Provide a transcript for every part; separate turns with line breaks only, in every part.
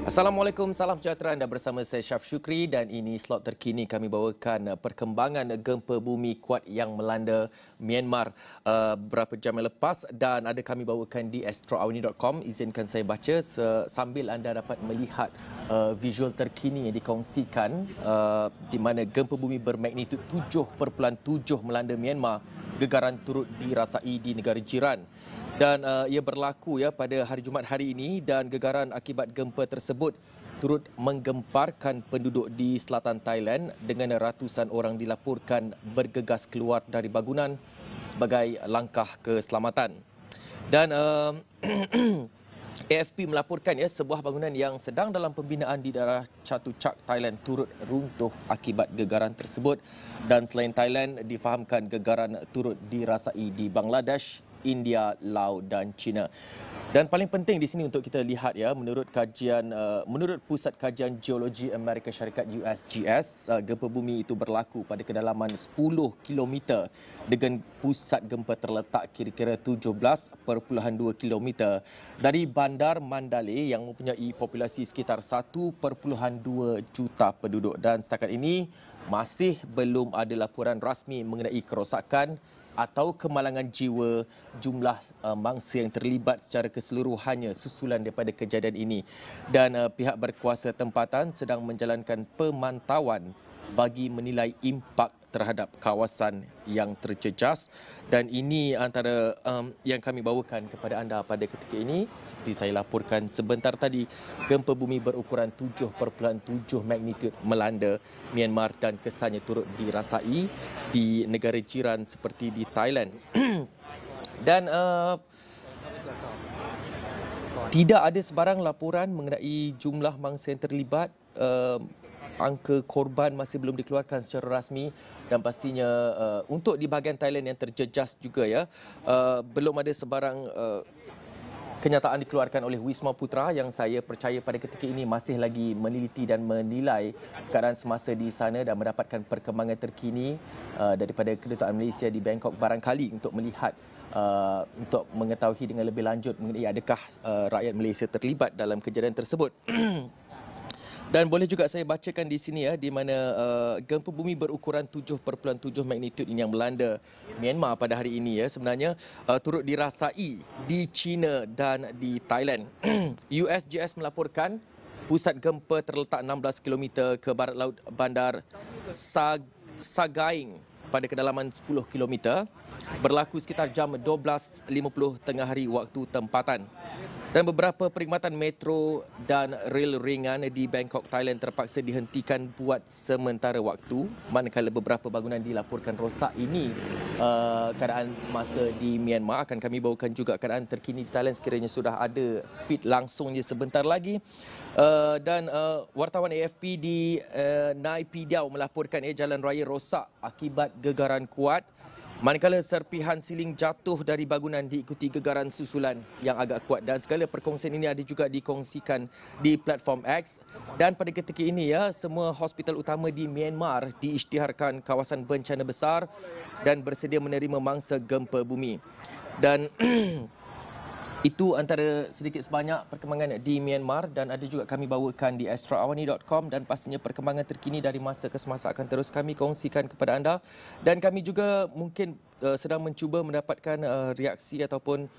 Assalamualaikum, salam sejahtera. Anda bersama saya Syaf Syukri dan ini slot terkini kami bawakan perkembangan gempa bumi kuat yang melanda Myanmar beberapa jam yang lepas dan ada kami bawakan di astroawani.com. Izinkan saya baca sambil anda dapat melihat visual terkini yang dikongsikan di mana gempa bumi bermagnitud 7.7 melanda Myanmar. Gegaran turut dirasai di negara jiran. Dan ia berlaku pada hari Jumaat hari ini dan gegaran akibat gempa tersebut turut menggemparkan penduduk di selatan Thailand dengan ratusan orang dilaporkan bergegas keluar dari bangunan sebagai langkah keselamatan. Dan AFP melaporkan sebuah bangunan yang sedang dalam pembinaan di daerah Chatuchak, Thailand turut runtuh akibat gegaran tersebut. Dan selain Thailand, difahamkan gegaran turut dirasai di Bangladesh, India, Laos dan China. Dan paling penting di sini untuk kita lihat menurut Pusat Kajian Geologi Amerika Syarikat USGS, gempa bumi itu berlaku pada kedalaman 10 km dengan pusat gempa terletak kira-kira 17.2 km dari Bandar Mandalay yang mempunyai populasi sekitar 1.2 juta penduduk. Dan setakat ini masih belum ada laporan rasmi mengenai kerosakan atau kemalangan jiwa jumlah mangsa yang terlibat secara keseluruhannya susulan daripada kejadian ini. Dan pihak berkuasa tempatan sedang menjalankan pemantauan bagi menilai impak terhadap kawasan yang terjejas. Dan ini antara yang kami bawakan kepada anda pada ketika ini. Seperti saya laporkan sebentar tadi, gempa bumi berukuran 7.7 magnitud melanda Myanmar dan kesannya turut dirasai di negara jiran seperti di Thailand. Dan tidak ada sebarang laporan mengenai jumlah mangsa yang terlibat. Angka korban masih belum dikeluarkan secara rasmi dan pastinya untuk di bahagian Thailand yang terjejas juga belum ada sebarang kenyataan dikeluarkan oleh Wisma Putra yang saya percaya pada ketika ini masih lagi meneliti dan menilai keadaan semasa di sana dan mendapatkan perkembangan terkini daripada Kedutaan Malaysia di Bangkok barangkali untuk melihat untuk mengetahui dengan lebih lanjut mengenai adakah rakyat Malaysia terlibat dalam kejadian tersebut. Dan boleh juga saya bacakan di sini di mana gempa bumi berukuran 7.7 magnitud ini yang melanda Myanmar pada hari ini sebenarnya turut dirasai di China dan di Thailand. USGS melaporkan pusat gempa terletak 16 km ke barat laut bandar Sagaing pada kedalaman 10 km. Berlaku sekitar jam 12.50 tengah hari waktu tempatan. Dan beberapa perkhidmatan metro dan rel ringan di Bangkok, Thailand terpaksa dihentikan buat sementara waktu manakala beberapa bangunan dilaporkan rosak. Ini keadaan semasa di Myanmar. Akan kami bawakan juga keadaan terkini di Thailand sekiranya sudah ada feed langsungnya sebentar lagi. Dan wartawan AFP di Naypyidaw melaporkan jalan raya rosak akibat gegaran kuat. Manakala serpihan siling jatuh dari bangunan diikuti gegaran susulan yang agak kuat. Dan segala perkongsian ini ada juga dikongsikan di platform X. Dan pada ketika ini semua hospital utama di Myanmar diisytiharkan kawasan bencana besar dan bersedia menerima mangsa gempa bumi. Dan itu antara sedikit sebanyak perkembangan di Myanmar dan ada juga kami bawakan di astroawani.com dan pastinya perkembangan terkini dari masa ke semasa akan terus kami kongsikan kepada anda. Dan kami juga mungkin sedang mencuba mendapatkan reaksi ataupun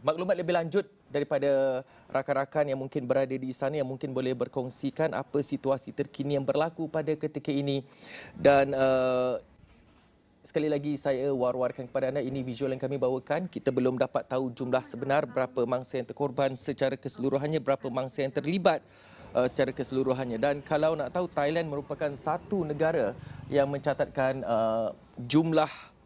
maklumat lebih lanjut daripada rakan-rakan yang mungkin berada di sana yang mungkin boleh berkongsikan apa situasi terkini yang berlaku pada ketika ini. Dan sekali lagi saya war-warkan kepada anda, ini visual yang kami bawakan. Kita belum dapat tahu jumlah sebenar berapa mangsa yang terkorban secara keseluruhannya, berapa mangsa yang terlibat secara keseluruhannya. Dan kalau nak tahu, Thailand merupakan satu negara yang mencatatkan jumlah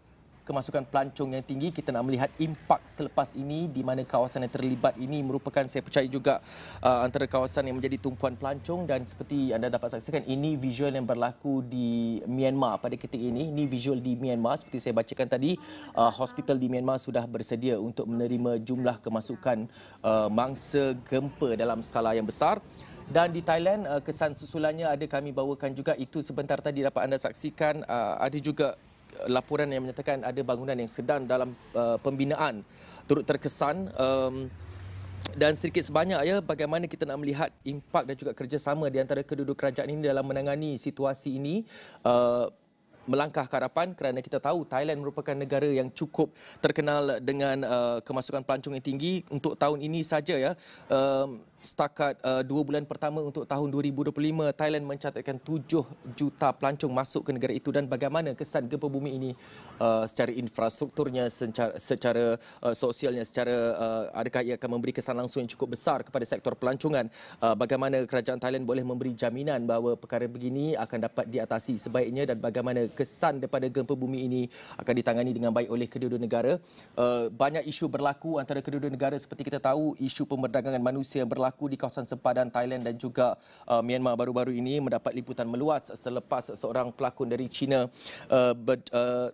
kemasukan pelancong yang tinggi. Kita nak melihat impak selepas ini di mana kawasan yang terlibat ini merupakan, saya percaya juga, antara kawasan yang menjadi tumpuan pelancong. Dan seperti anda dapat saksikan, ini visual yang berlaku di Myanmar pada ketika ini. Ini visual di Myanmar. Seperti saya bacakan tadi, hospital di Myanmar sudah bersedia untuk menerima jumlah kemasukan mangsa gempa dalam skala yang besar. Dan di Thailand, kesan susulannya ada kami bawakan juga. Itu sebentar tadi dapat anda saksikan. Ada juga laporan yang menyatakan ada bangunan yang sedang dalam pembinaan turut terkesan Dan sedikit sebanyak ya, bagaimana kita nak melihat impak dan juga kerjasama di antara kedua-dua kerajaan ini dalam menangani situasi ini. Melangkah ke hadapan kerana kita tahu Thailand merupakan negara yang cukup terkenal dengan kemasukan pelancong yang tinggi. Untuk tahun ini saja ya, setakat 2 bulan pertama untuk tahun 2025, Thailand mencatatkan 7 juta pelancong masuk ke negara itu. Dan bagaimana kesan gempa bumi ini secara infrastrukturnya, secara sosialnya, secara adakah ia akan memberi kesan langsung yang cukup besar kepada sektor pelancongan. Bagaimana kerajaan Thailand boleh memberi jaminan bahawa perkara begini akan dapat diatasi sebaiknya, dan bagaimana kesan daripada gempa bumi ini akan ditangani dengan baik oleh kedua-dua negara. Banyak isu berlaku antara kedua-dua negara. Seperti kita tahu, isu pemberdagangan manusia berlaku di kawasan sempadan Thailand dan juga Myanmar baru-baru ini mendapat liputan meluas selepas seorang pelakon dari China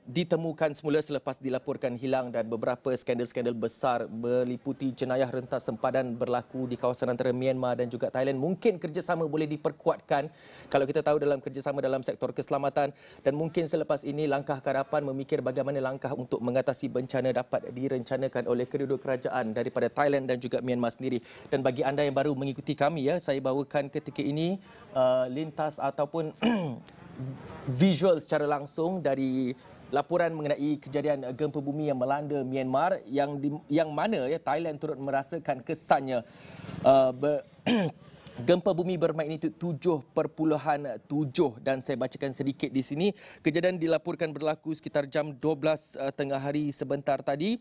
ditemukan semula selepas dilaporkan hilang, dan beberapa skandal-skandal besar meliputi jenayah rentas sempadan berlaku di kawasan antara Myanmar dan juga Thailand. Mungkin kerjasama boleh diperkuatkan kalau kita tahu dalam kerjasama dalam sektor keselamatan, dan mungkin selepas ini langkah ke hadapan memikir bagaimana langkah untuk mengatasi bencana dapat direncanakan oleh kedua-dua kerajaan daripada Thailand dan juga Myanmar sendiri. Dan bagi anda yang baru mengikuti kami ya, saya bawakan ketika ini lintas ataupun visual secara langsung dari laporan mengenai kejadian gempa bumi yang melanda Myanmar, yang mana ya Thailand turut merasakan kesannya. Gempa bumi bermagnitudo 7.7, dan saya bacakan sedikit di sini. Kejadian dilaporkan berlaku sekitar jam 12 tengah hari sebentar tadi,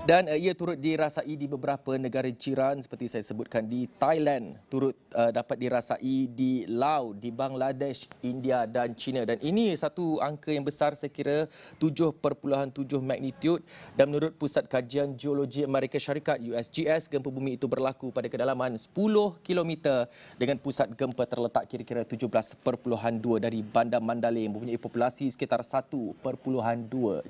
dan ia turut dirasai di beberapa negara jiran seperti saya sebutkan di Thailand, turut dapat dirasai di Laos, di Bangladesh, India dan China. Dan ini satu angka yang besar, saya kira 7.7 magnitude, dan menurut Pusat Kajian Geologi Amerika Syarikat USGS, gempa bumi itu berlaku pada kedalaman 10 km dengan pusat gempa terletak kira-kira 17.2 dari Bandar Mandalay yang mempunyai populasi sekitar 1.2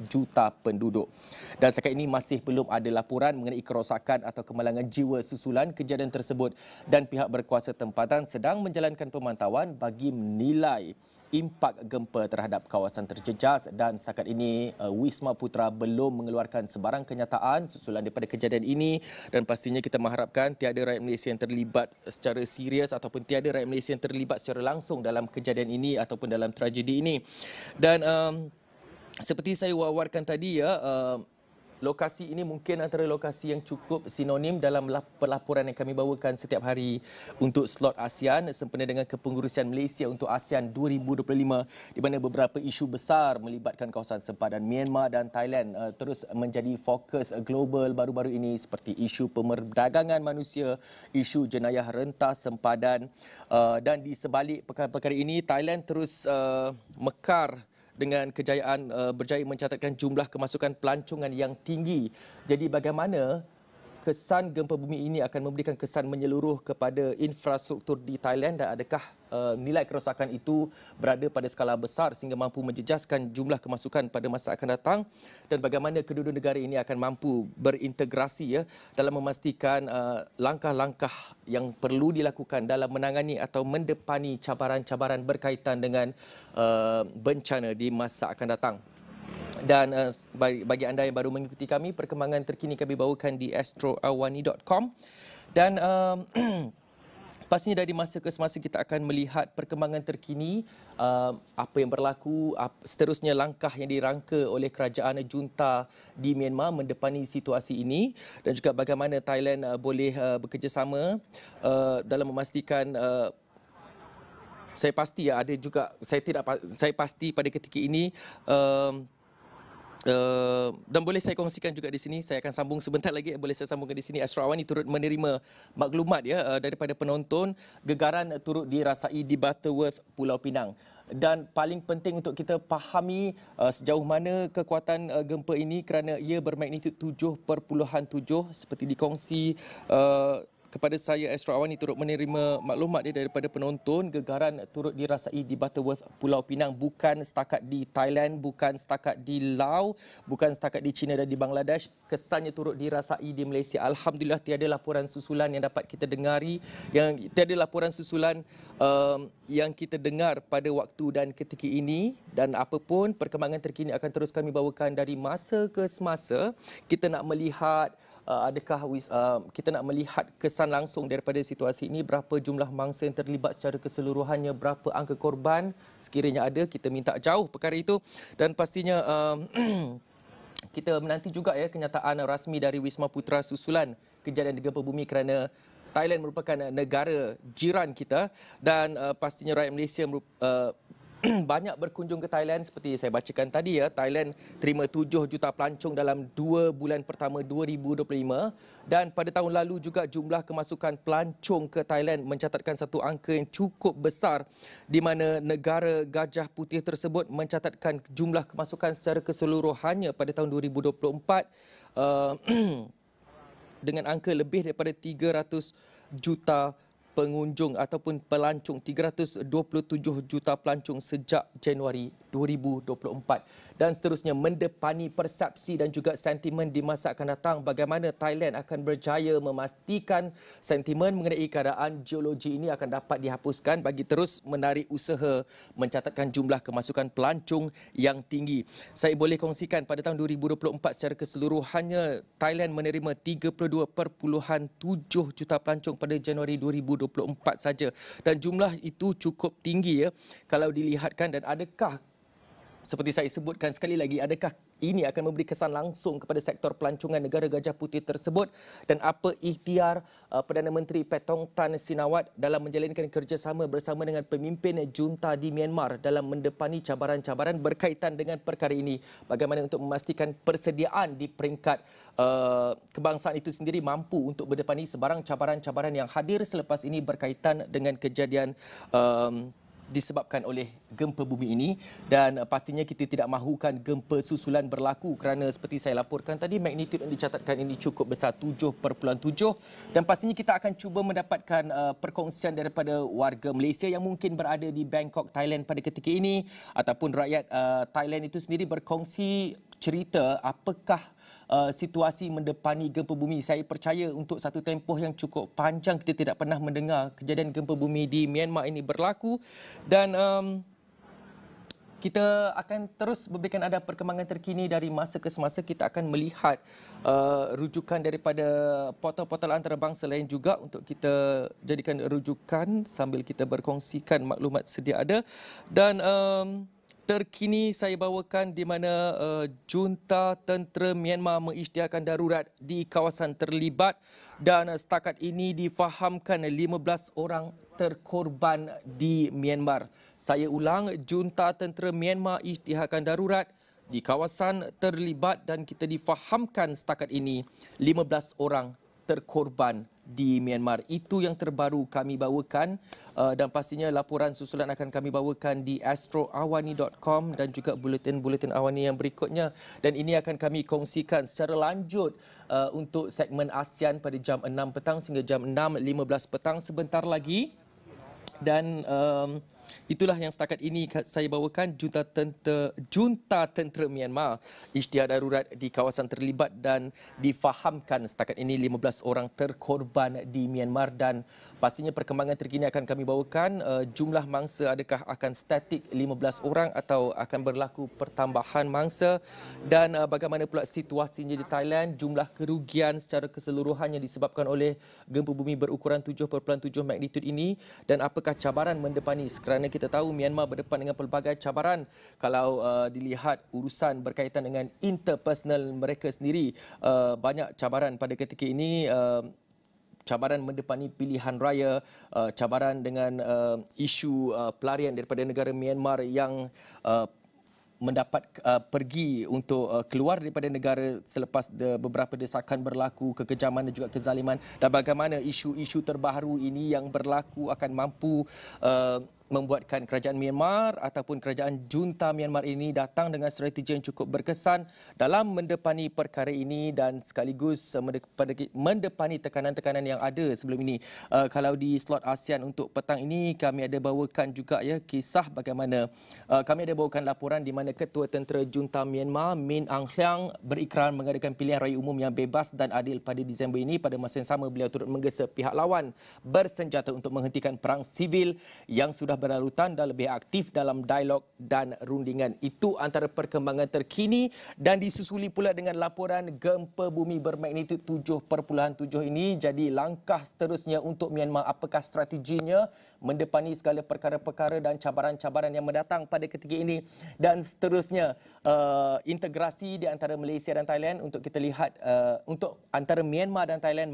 juta penduduk. Dan setakat ini masih belum ada laporan mengenai kerosakan atau kemalangan jiwa susulan kejadian tersebut, dan pihak berkuasa tempatan sedang menjalankan pemantauan bagi menilai impak gempa terhadap kawasan terjejas. Dan setakat ini Wisma Putra belum mengeluarkan sebarang kenyataan susulan daripada kejadian ini, dan pastinya kita mengharapkan tiada rakyat Malaysia yang terlibat secara serius ataupun tiada rakyat Malaysia yang terlibat secara langsung dalam kejadian ini ataupun dalam tragedi ini. Dan seperti saya wawarkan tadi ya, lokasi ini mungkin antara lokasi yang cukup sinonim dalam pelaporan yang kami bawakan setiap hari untuk slot ASEAN sempena dengan kepengurusan Malaysia untuk ASEAN 2025, di mana beberapa isu besar melibatkan kawasan sempadan Myanmar dan Thailand terus menjadi fokus global baru-baru ini, seperti isu pemerdagangan manusia, isu jenayah rentas sempadan, dan di sebalik perkara-perkara ini Thailand terus mekar dengan kejayaan berjaya mencatatkan jumlah kemasukan pelancongan yang tinggi. Jadi bagaimana kesan gempa bumi ini akan memberikan kesan menyeluruh kepada infrastruktur di Thailand, dan adakah nilai kerosakan itu berada pada skala besar sehingga mampu menjejaskan jumlah kemasukan pada masa akan datang, dan bagaimana kedua-dua negara ini akan mampu berintegrasi ya dalam memastikan langkah-langkah yang perlu dilakukan dalam menangani atau mendepani cabaran-cabaran berkaitan dengan bencana di masa akan datang. Dan bagi anda yang baru mengikuti kami, perkembangan terkini kami bawakan di astroawani.com, dan pastinya dari masa ke semasa kita akan melihat perkembangan terkini, apa yang berlaku, seterusnya langkah yang dirangka oleh kerajaan junta di Myanmar mendepani situasi ini, dan juga bagaimana Thailand boleh bekerjasama dalam memastikan. Saya pasti ya ada juga, saya pasti pada ketika ini dan boleh saya kongsikan juga di sini, saya akan sambung sebentar lagi, boleh saya sambungkan di sini. Astro Awani turut menerima maklumat ya daripada penonton, gegaran turut dirasai di Butterworth, Pulau Pinang. Dan paling penting untuk kita fahami sejauh mana kekuatan gempa ini, kerana ia bermagnitudo 7.7 seperti dikongsi kepada saya. Astro Awani turut menerima maklumat daripada penonton, gegaran turut dirasai di Butterworth, Pulau Pinang, bukan setakat di Thailand, bukan setakat di Laos, bukan setakat di China dan di Bangladesh, kesannya turut dirasai di Malaysia. Alhamdulillah tiada laporan susulan yang dapat kita dengari, tiada laporan susulan yang kita dengar pada waktu dan ketika ini, dan apapun perkembangan terkini akan terus kami bawakan dari masa ke semasa. Kita nak melihat adakah kita nak melihat kesan langsung daripada situasi ini, berapa jumlah mangsa yang terlibat secara keseluruhannya, berapa angka korban sekiranya ada, kita minta jauh perkara itu. Dan pastinya kita menanti juga ya kenyataan rasmi dari Wisma Putra susulan kejadian gempa bumi, kerana Thailand merupakan negara jiran kita dan pastinya rakyat Malaysia banyak berkunjung ke Thailand. Seperti saya bacakan tadi ya, Thailand terima 7 juta pelancong dalam 2 bulan pertama 2025, dan pada tahun lalu juga jumlah kemasukan pelancong ke Thailand mencatatkan satu angka yang cukup besar, di mana negara Gajah Putih tersebut mencatatkan jumlah kemasukan secara keseluruhannya pada tahun 2024 dengan angka lebih daripada 300 juta pengunjung ataupun pelancong, 327 juta pelancong sejak Januari 2024, dan seterusnya mendepani persepsi dan juga sentimen di masa akan datang bagaimana Thailand akan berjaya memastikan sentimen mengenai keadaan geologi ini akan dapat dihapuskan bagi terus menarik usaha mencatatkan jumlah kemasukan pelancong yang tinggi. Saya boleh kongsikan pada tahun 2024 secara keseluruhannya Thailand menerima 32.7 juta pelancong pada Januari 2024 saja, dan jumlah itu cukup tinggi ya kalau dilihatkan. Dan adakah, seperti saya sebutkan sekali lagi, adakah ini akan memberi kesan langsung kepada sektor pelancongan negara Gajah Putih tersebut, dan apa ikhtiar Perdana Menteri Petong Tan Sinawat dalam menjalankan kerjasama bersama dengan pemimpin junta di Myanmar dalam mendepani cabaran-cabaran berkaitan dengan perkara ini, bagaimana untuk memastikan persediaan di peringkat kebangsaan itu sendiri mampu untuk berdepani sebarang cabaran-cabaran yang hadir selepas ini berkaitan dengan kejadian disebabkan oleh gempa bumi ini. Dan pastinya kita tidak mahukan gempa susulan berlaku, kerana seperti saya laporkan tadi, magnitud yang dicatatkan ini cukup besar, 7.7, dan pastinya kita akan cuba mendapatkan perkongsian daripada warga Malaysia yang mungkin berada di Bangkok, Thailand pada ketika ini, ataupun rakyat Thailand itu sendiri berkongsi cerita apakah situasi mendepani gempa bumi. Saya percaya untuk satu tempoh yang cukup panjang kita tidak pernah mendengar kejadian gempa bumi di Myanmar ini berlaku, dan kita akan terus memberikan ada perkembangan terkini dari masa ke semasa. Kita akan melihat rujukan daripada portal-portal antarabangsa lain juga untuk kita jadikan rujukan sambil kita berkongsikan maklumat sedia ada. Dan terkini saya bawakan di mana junta tentera Myanmar mengisytiharkan darurat di kawasan terlibat, dan setakat ini difahamkan 15 orang terkorban di Myanmar. Saya ulang, junta tentera Myanmar isytiharkan darurat di kawasan terlibat, dan kita difahamkan setakat ini 15 orang terkorban di Myanmar. Itu yang terbaru kami bawakan, dan pastinya laporan susulan akan kami bawakan di astroawani.com dan juga buletin-buletin awani yang berikutnya, dan ini akan kami kongsikan secara lanjut untuk segmen ASEAN pada jam 6 petang sehingga jam 6.15 petang sebentar lagi. Dan itulah yang setakat ini saya bawakan, junta tentera Myanmar isytihar darurat di kawasan terlibat, dan difahamkan setakat ini 15 orang terkorban di Myanmar. Dan pastinya perkembangan terkini akan kami bawakan, jumlah mangsa adakah akan statik 15 orang atau akan berlaku pertambahan mangsa, dan bagaimana pula situasinya di Thailand, jumlah kerugian secara keseluruhannya disebabkan oleh gempa bumi berukuran 7.7 magnitud ini, dan apakah cabaran mendepani, kerana kita tahu Myanmar berdepan dengan pelbagai cabaran. Kalau dilihat urusan berkaitan dengan interpersonal mereka sendiri, banyak cabaran pada ketika ini. Cabaran mendepani pilihan raya, cabaran dengan isu pelarian daripada negara Myanmar yang mendapat pergi untuk keluar daripada negara selepas beberapa desakan berlaku, kekejaman dan juga kezaliman, dan bagaimana isu-isu terbaru ini yang berlaku akan mampu membuatkan kerajaan Myanmar ataupun kerajaan junta Myanmar ini datang dengan strategi yang cukup berkesan dalam mendepani perkara ini, dan sekaligus mendepani tekanan-tekanan yang ada sebelum ini. Kalau di slot ASEAN untuk petang ini, kami ada bawakan juga ya kisah bagaimana kami ada bawakan laporan di mana Ketua Tentera Junta Myanmar Min Aung Hlaing berikrar mengadakan pilihan raya umum yang bebas dan adil pada Disember ini. Pada masa yang sama, beliau turut menggesa pihak lawan bersenjata untuk menghentikan perang sivil yang sudah berlarutan dan lebih aktif dalam dialog dan rundingan. Itu antara perkembangan terkini dan disusuli pula dengan laporan gempa bumi bermagnitud 7.7 ini. Jadi langkah seterusnya untuk Myanmar, apakah strateginya mendepani segala perkara-perkara dan cabaran-cabaran yang mendatang pada ketika ini, dan seterusnya integrasi di antara Malaysia dan Thailand untuk kita lihat untuk antara Myanmar dan Thailand,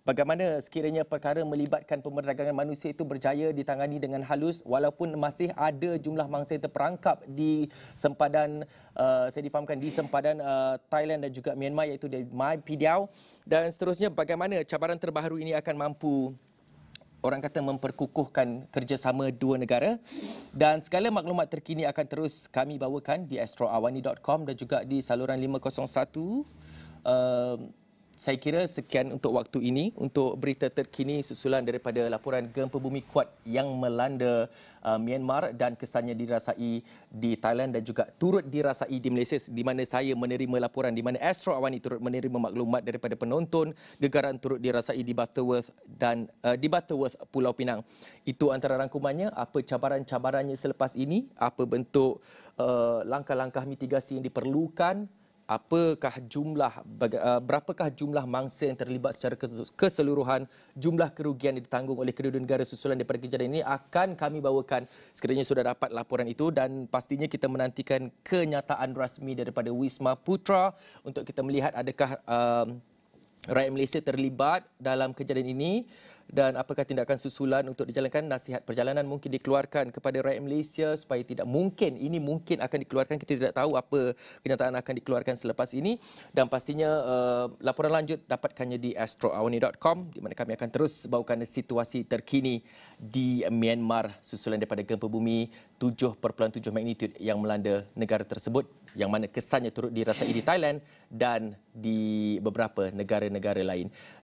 bagaimana sekiranya perkara melibatkan pemerdagangan manusia itu berjaya ditangani dengan halus walaupun masih ada jumlah mangsa yang terperangkap di sempadan saya difahamkan di sempadan Thailand dan juga Myanmar, iaitu di Mai Pidiao, dan seterusnya bagaimana cabaran terbaru ini akan mampu orang kata memperkukuhkan kerjasama dua negara. Dan segala maklumat terkini akan terus kami bawakan di astroawani.com dan juga di saluran 501. Saya kira sekian untuk waktu ini, untuk berita terkini susulan daripada laporan gempa bumi kuat yang melanda Myanmar dan kesannya dirasai di Thailand dan juga turut dirasai di Malaysia, di mana saya menerima laporan, di mana Astro Awani turut menerima maklumat daripada penonton. Gegaran turut dirasai di Butterworth dan di Butterworth, Pulau Pinang. Itu antara rangkumannya. Apa cabaran-cabarannya selepas ini? Apa bentuk langkah-langkah mitigasi yang diperlukan? Berapakah jumlah mangsa yang terlibat secara keseluruhan, jumlah kerugian yang ditanggung oleh kedua negara susulan daripada kejadian ini akan kami bawakan sekiranya sudah dapat laporan itu, dan pastinya kita menantikan kenyataan rasmi daripada Wisma Putra untuk kita melihat adakah rakyat Malaysia terlibat dalam kejadian ini dan apakah tindakan susulan untuk dijalankan. Nasihat perjalanan mungkin dikeluarkan kepada rakyat Malaysia supaya tidak mungkin, ini mungkin akan dikeluarkan, kita tidak tahu apa kenyataan akan dikeluarkan selepas ini, dan pastinya laporan lanjut dapatkannya di astroawani.com, di mana kami akan terus bawakan situasi terkini di Myanmar susulan daripada gempa bumi 7.7 magnitude yang melanda negara tersebut, yang mana kesannya turut dirasai di Thailand dan di beberapa negara-negara lain.